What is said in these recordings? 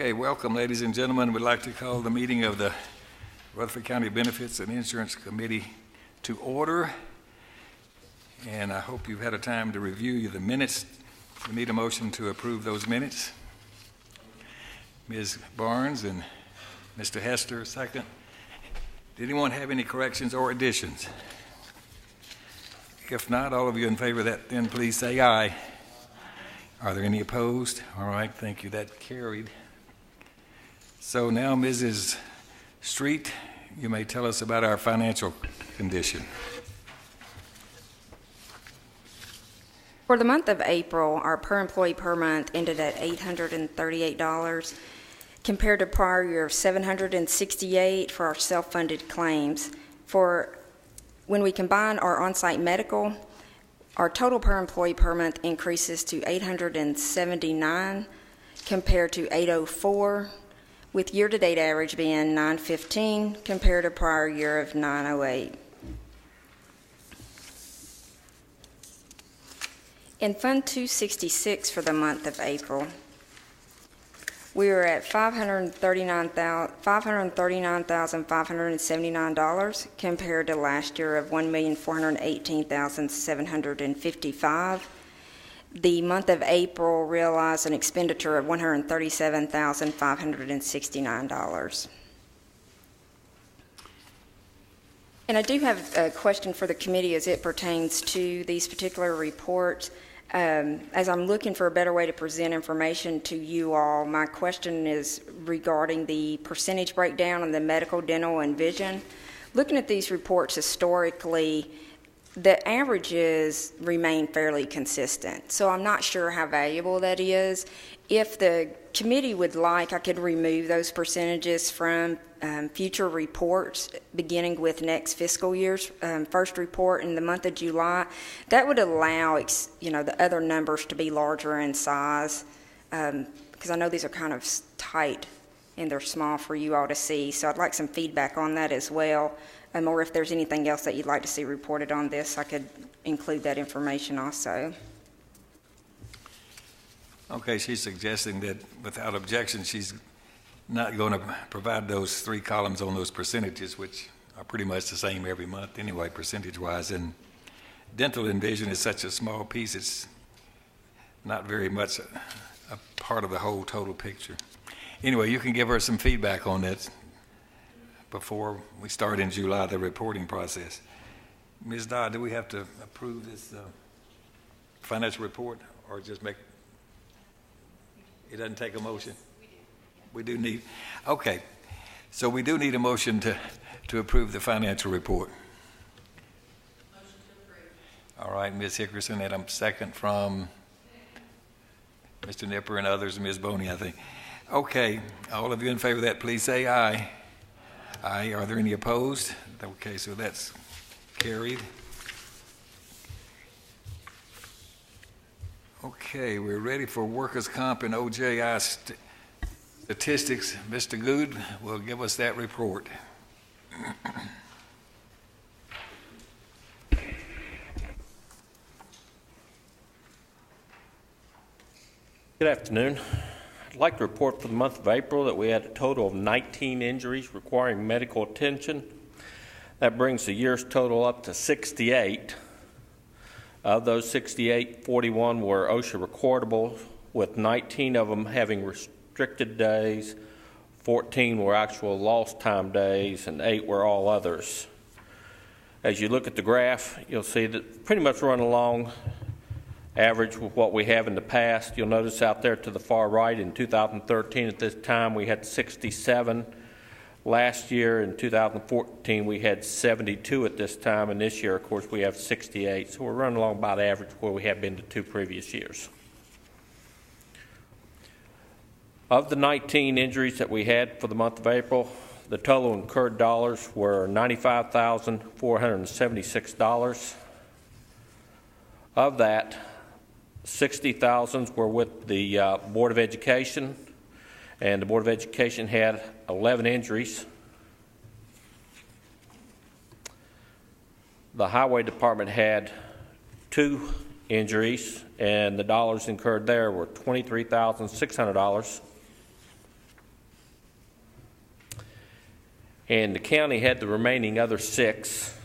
Okay, welcome, ladies and gentlemen. We'd like to call the meeting of the Rutherford County Benefits and Insurance Committee to order. And I hope you've had a time to review the minutes. We need a motion to approve those minutes. Ms. Barnes and Mr. Hester, second. Did anyone have any corrections or additions? If not, all of you in favor of that, then please say aye. Are there any opposed? All right, thank you. That carried. So now, Mrs. Street, you may tell us about our financial condition. For the month of April, our per employee per month ended at $838 compared to prior year of $768 for our self-funded claims. For when we combine our on-site medical, our total per employee per month increases to $879 compared to $804, with year-to-date average being $915 compared to prior year of $908. In Fund 266 for the month of April, we were at $539,579 compared to last year of $1,418,755. The month of April realized an expenditure of $137,569. And I do have a question for the committee as it pertains to these particular reports. As I'm looking for a better way to present information to you all, my question is regarding the percentage breakdown on the medical, dental, and vision. Looking at these reports historically, the averages remain fairly consistent, so I'm not sure how valuable that is. If the committee would like, I could remove those percentages from future reports, beginning with next fiscal year's first report in the month of July. That would allow, the other numbers to be larger in size, because I know these are kind of tight and they're small for you all to see. So I'd like some feedback on that as well. Or if there's anything else that you'd like to see reported on this, I could include that information also. Okay, she's suggesting that without objection, she's not going to provide those three columns on those percentages, which are pretty much the same every month anyway, percentage-wise. And dental and vision is such a small piece, it's not very much a part of the whole total picture. Anyway, you can give her some feedback on that before we start in July, the reporting process. Ms. Dodd, do we have to approve this financial report or just make it doesn't take a motion? We do need, okay. So we do need a motion to approve the financial report. Motion to approve. All right, Ms. Hickerson, and I'm second from Mr. Nipper and others, Ms. Boney, I think. Okay, all of you in favor of that, please say aye. Aye. Are there any opposed? Okay, so that's carried. Okay, we're ready for workers' comp and OJI statistics. Mr. Good will give us that report. Good afternoon. I'd like to report for the month of April that we had a total of 19 injuries requiring medical attention. That brings the year's total up to 68. Of those 68, 41 were OSHA recordable, with 19 of them having restricted days, 14 were actual lost time days, and 8 were all others. As you look at the graph, you'll see that pretty much run along average with what we have in the past. You'll notice out there to the far right in 2013 at this time we had 67. Last year in 2014 we had 72 at this time, and this year of course we have 68. So we're running along about average where we have been the 2 previous years. Of the 19 injuries that we had for the month of April, the total incurred dollars were $95,476. Of that, 60,000 were with the Board of Education, and the Board of Education had 11 injuries. The Highway Department had 2 injuries, and the dollars incurred there were $23,600. And the county had the remaining other 6,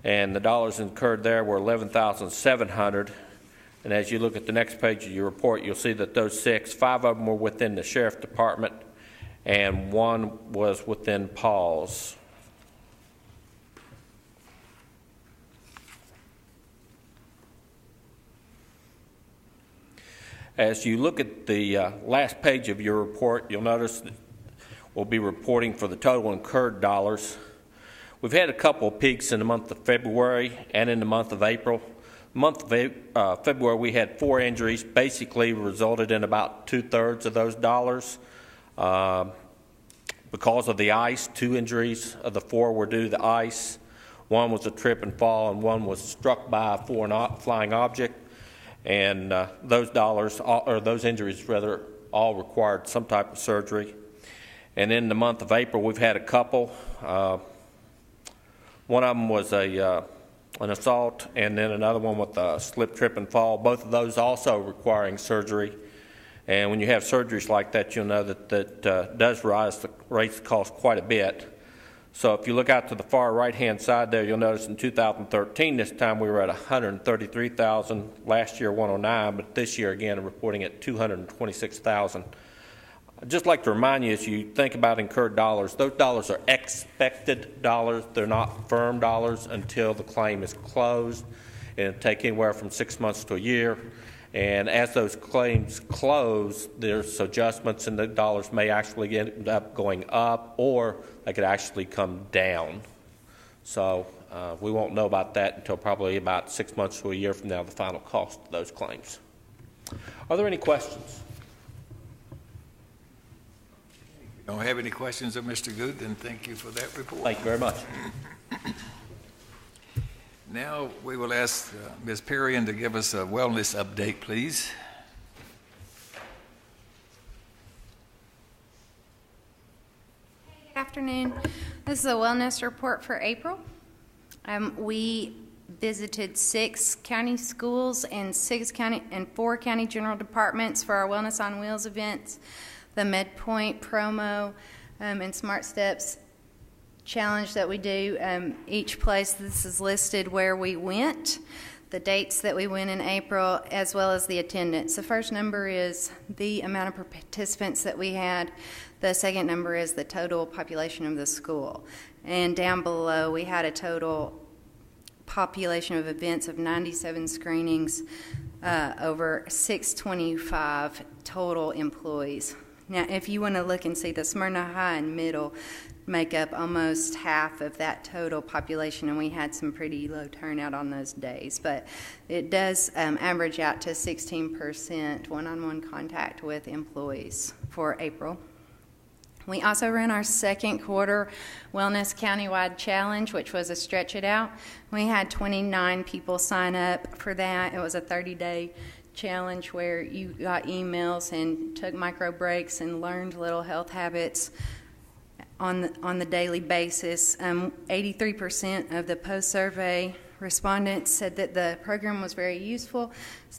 and the dollars incurred there were $11,700. And as you look at the next page of your report, you'll see that those 6, 5 of them were within the Sheriff's Department, and 1 was within Paul's. As you look at the last page of your report, you'll notice that we'll be reporting for the total incurred dollars. We've had a couple of peaks in the month of February and in the month of April. The month of February, we had 4 injuries, basically resulted in about 2/3 of those dollars. Because of the ice, 2 injuries of the 4 were due to the ice. 1 was a trip and fall, and 1 was struck by a flying object. And those injuries rather, all required some type of surgery. And in the month of April, we've had a couple. One of them was an assault, and then another one with a slip, trip, and fall. Both of those also requiring surgery. And when you have surgeries like that, you'll know that does raise the cost quite a bit. So if you look out to the far right-hand side there, you'll notice in 2013, this time we were at $133,000. Last year, $109,000, but this year, again, reporting at $226,000. I'd just like to remind you, as you think about incurred dollars, those dollars are expected dollars. They're not firm dollars until the claim is closed. It'll take anywhere from 6 months to a year. And as those claims close, there's adjustments, and the dollars may actually end up going up, or they could actually come down. So we won't know about that until probably about 6 months to a year from now, the final cost of those claims. Are there any questions? If you don't have any questions of Mr. Good, then thank you for that report. Thank you very much. Now we will ask Ms. Perrion to give us a wellness update, please. Good afternoon. This is a wellness report for April. We visited 6 county schools and 4 county general departments for our Wellness on Wheels events, the MedPoint promo, and Smart Steps challenge that we do. Each place, this is listed where we went, the dates that we went in April, as well as the attendance. The first number is the amount of participants that we had. The second number is the total population of the school. And down below, we had a total population of events of 97 screenings, over 625 total employees. Now, if you want to look and see, the Smyrna High and Middle make up almost half of that total population, and we had some pretty low turnout on those days. But it does average out to 16% one-on-one contact with employees for April. We also ran our second quarter Wellness Countywide Challenge, which was a Stretch It Out. We had 29 people sign up for that. It was a 30-day challenge where you got emails and took micro breaks and learned little health habits on the daily basis. 83% of the post-survey respondents said that the program was very useful.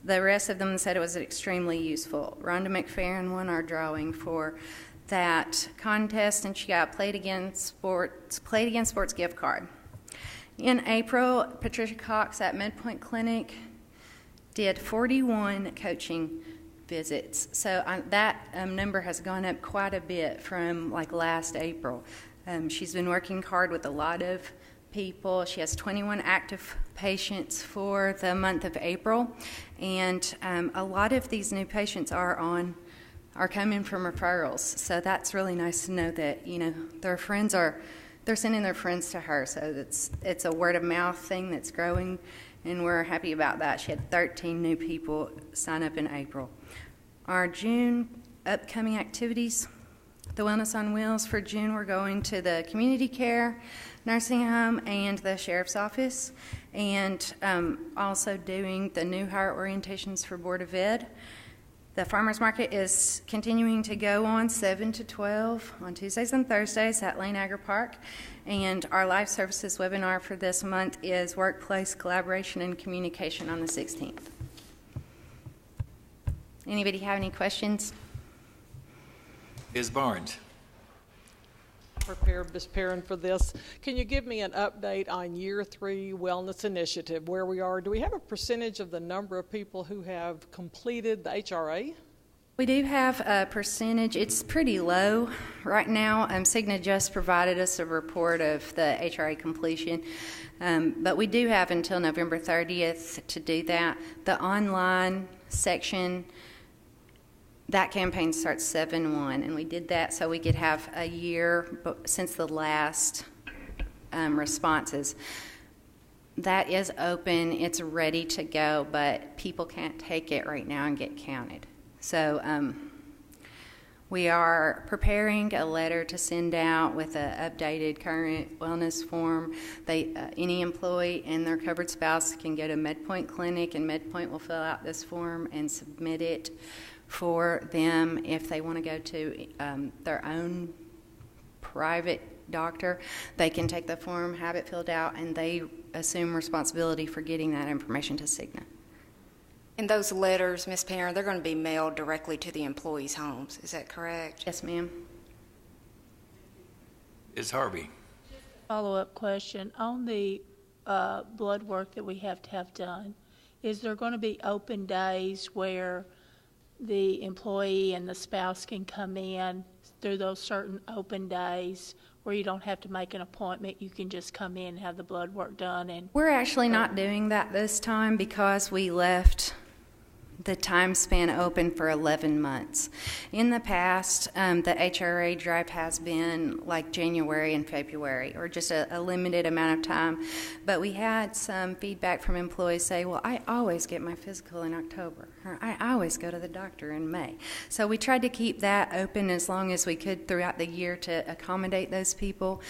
The rest of them said it was extremely useful. Rhonda McFerrin won our drawing for that contest, and she got Play It Again Sports gift card. In April, Patricia Cox at MedPoint Clinic did 41 coaching visits. So that number has gone up quite a bit from like last April. She's been working hard with a lot of people. She has 21 active patients for the month of April, and a lot of these new patients are coming from referrals. So that's really nice to know that they're sending their friends to her. So it's a word of mouth thing that's growing, and we're happy about that. She had 13 new people sign up in April. Our June upcoming activities, the Wellness on Wheels for June, we're going to the community care, nursing home, and the sheriff's office, and also doing the new hire orientations for Board of Ed. The farmers market is continuing to go on 7 to 12 on Tuesdays and Thursdays at Lane Agri Park. And our life services webinar for this month is Workplace Collaboration and Communication on the 16th. Anybody have any questions? Ms. Barnes. prepared, Ms. Perrin, for this. Can you give me an update on Year 3 Wellness Initiative, where we are? Do we have a percentage of the number of people who have completed the HRA? We do have a percentage. It's pretty low right now. Cigna just provided us a report of the HRA completion, but we do have until November 30th to do that. The online section, that campaign starts 7/1, and we did that so we could have a year since the last responses. That is open. It's ready to go, but people can't take it right now and get counted. So we are preparing a letter to send out with an updated current wellness form. Any employee and their covered spouse can go to MedPoint Clinic, and MedPoint will fill out this form and submit it for them. If they want to go to their own private doctor, they can take the form, have it filled out, and they assume responsibility for getting that information to Cigna. And those letters, Ms. Perrin, they're going to be mailed directly to the employees' homes. Is that correct? Yes, ma'am. Ms. Harvey? Follow-up question. On the blood work that we have to have done, is there going to be open days where the employee and the spouse can come in through those certain open days where you don't have to make an appointment? You can just come in and have the blood work done? And We're actually not doing that this time because we left the time span open for 11 months. In the past, the HRA drive has been like January and February, or just a limited amount of time. But we had some feedback from employees say, well, I always get my physical in October, or I always go to the doctor in May. So we tried to keep that open as long as we could throughout the year to accommodate those people.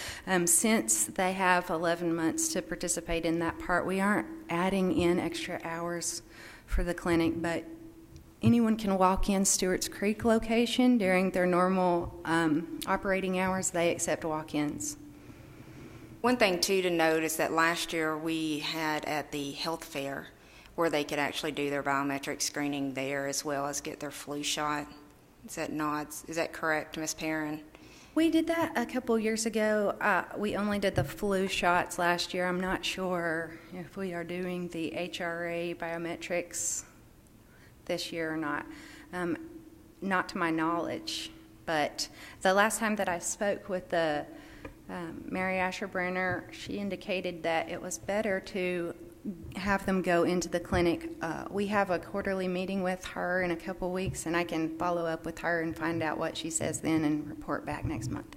Since they have 11 months to participate in that part, we aren't adding in extra hours for the clinic, but anyone can walk in Stewart's Creek location during their normal operating hours. They accept walk-ins. One thing, too, to note is that last year we had at the health fair where they could actually do their biometric screening there as well as get their flu shot. Is that correct, Ms. Perrin? We did that a couple years ago. We only did the flu shots last year. I'm not sure if we are doing the HRA biometrics this year or not. Not to my knowledge. But the last time that I spoke with the Mary Asher Brenner, she indicated that it was better to have them go into the clinic. We have a quarterly meeting with her in a couple weeks, and I can follow up with her and find out what she says then and report back next month.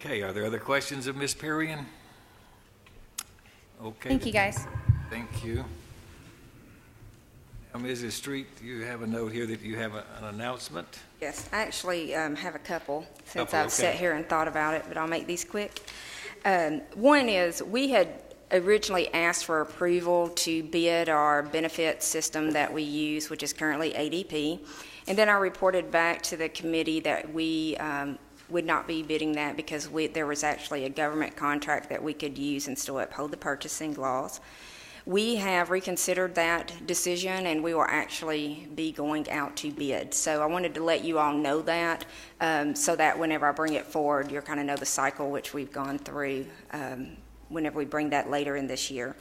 Okay, are there other questions of Ms. Perrin? Okay. Thank you, guys. Thank you. Now, Mrs. Street, you have a note here that you have an announcement. Yes, I actually have a couple since Couple, I've sat here and thought about it, but I'll make these quick. One is we had originally asked for approval to bid our benefit system that we use, which is currently ADP, and then I reported back to the committee that we would not be bidding that because there was actually a government contract that we could use and still uphold the purchasing laws. We have reconsidered that decision, and we will actually be going out to bid. So I wanted to let you all know that, so that whenever I bring it forward, you'll kind of know the cycle which we've gone through whenever we bring that later in this year.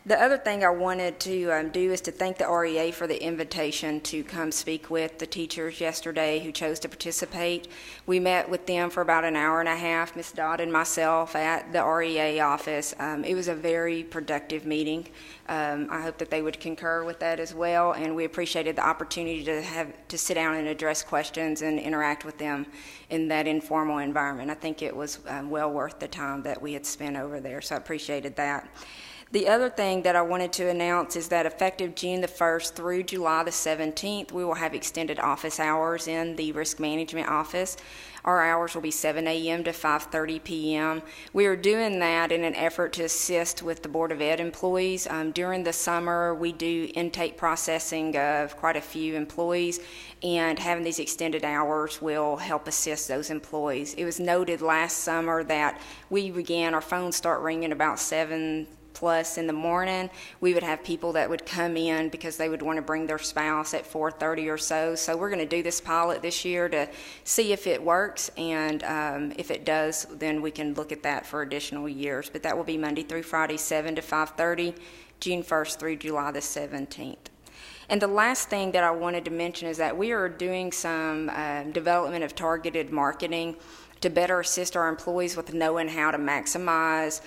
The other thing I wanted to do is to thank the REA for the invitation to come speak with the teachers yesterday who chose to participate. We met with them for about an hour and a half, Ms. Dodd and myself, at the REA office. It was a very productive meeting. I hope that they would concur with that as well, and we appreciated the opportunity to sit down and address questions and interact with them in that informal environment. I think it was well worth the time that we had spent over there, so I appreciated that. The other thing that I wanted to announce is that effective June the 1st through July the 17th, we will have extended office hours in the risk management office. Our hours will be 7 a.m. to 5:30 p.m. We are doing that in an effort to assist with the Board of Ed employees. During the summer, we do intake processing of quite a few employees, and having these extended hours will help assist those employees. It was noted last summer that our phones start ringing about 7 plus in the morning. We would have people that would come in because they would want to bring their spouse at 4:30 or so. So we're going to do this pilot this year to see if it works, and if it does, then we can look at that for additional years. But that will be Monday through Friday, 7 to 5:30, June 1st through July the 17th. And the last thing that I wanted to mention is that we are doing some development of targeted marketing to better assist our employees with knowing how to maximize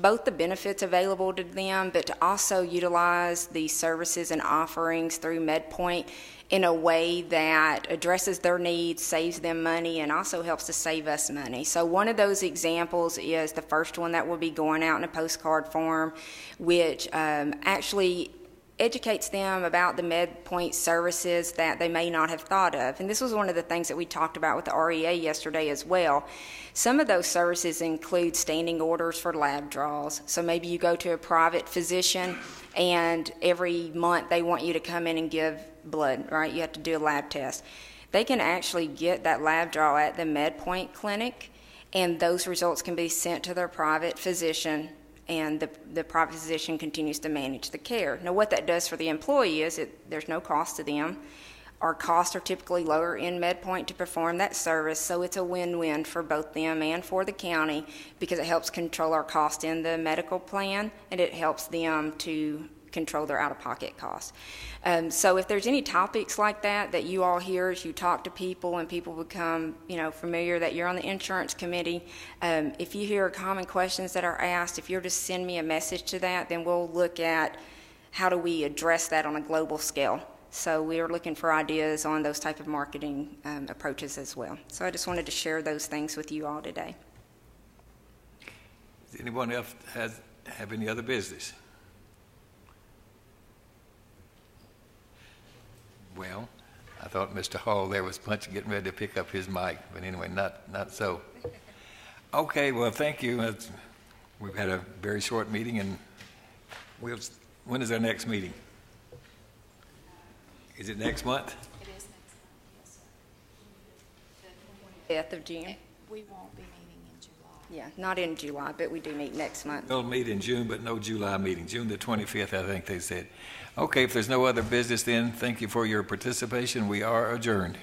both the benefits available to them, but to also utilize the services and offerings through MedPoint in a way that addresses their needs, saves them money, and also helps to save us money. So one of those examples is the first one that will be going out in a postcard form, which actually educates them about the MedPoint services that they may not have thought of. And this was one of the things that we talked about with the REA yesterday as well. Some of those services include standing orders for lab draws. So maybe you go to a private physician and every month they want you to come in and give blood, right? You have to do a lab test. They can actually get that lab draw at the MedPoint clinic, and those results can be sent to their private physician, and the private physician continues to manage the care. Now, what that does for the employee is there's no cost to them. Our costs are typically lower in MedPoint to perform that service, so it's a win-win for both them and for the county because it helps control our cost in the medical plan, and it helps them to control their out-of-pocket costs. So if there's any topics like that you all hear as you talk to people and people become, familiar that you're on the insurance committee, if you hear common questions that are asked, if you're to send me a message to that, then we'll look at how do we address that on a global scale. So we are looking for ideas on those type of marketing approaches as well. So I just wanted to share those things with you all today. Does anyone else have any other business? Well, I thought Mr. Hall there was getting ready to pick up his mic, but anyway, not so. Okay, well, thank you. We've had a very short meeting, and when is our next meeting? Is it next month? It is next month, yes, sir. 5th of June. We won't be meeting in July. Yeah, not in July, but we do meet next month. We'll meet in June, but no July meeting. June the 25th, I think they said. Okay, if there's no other business then, thank you for your participation. We are adjourned.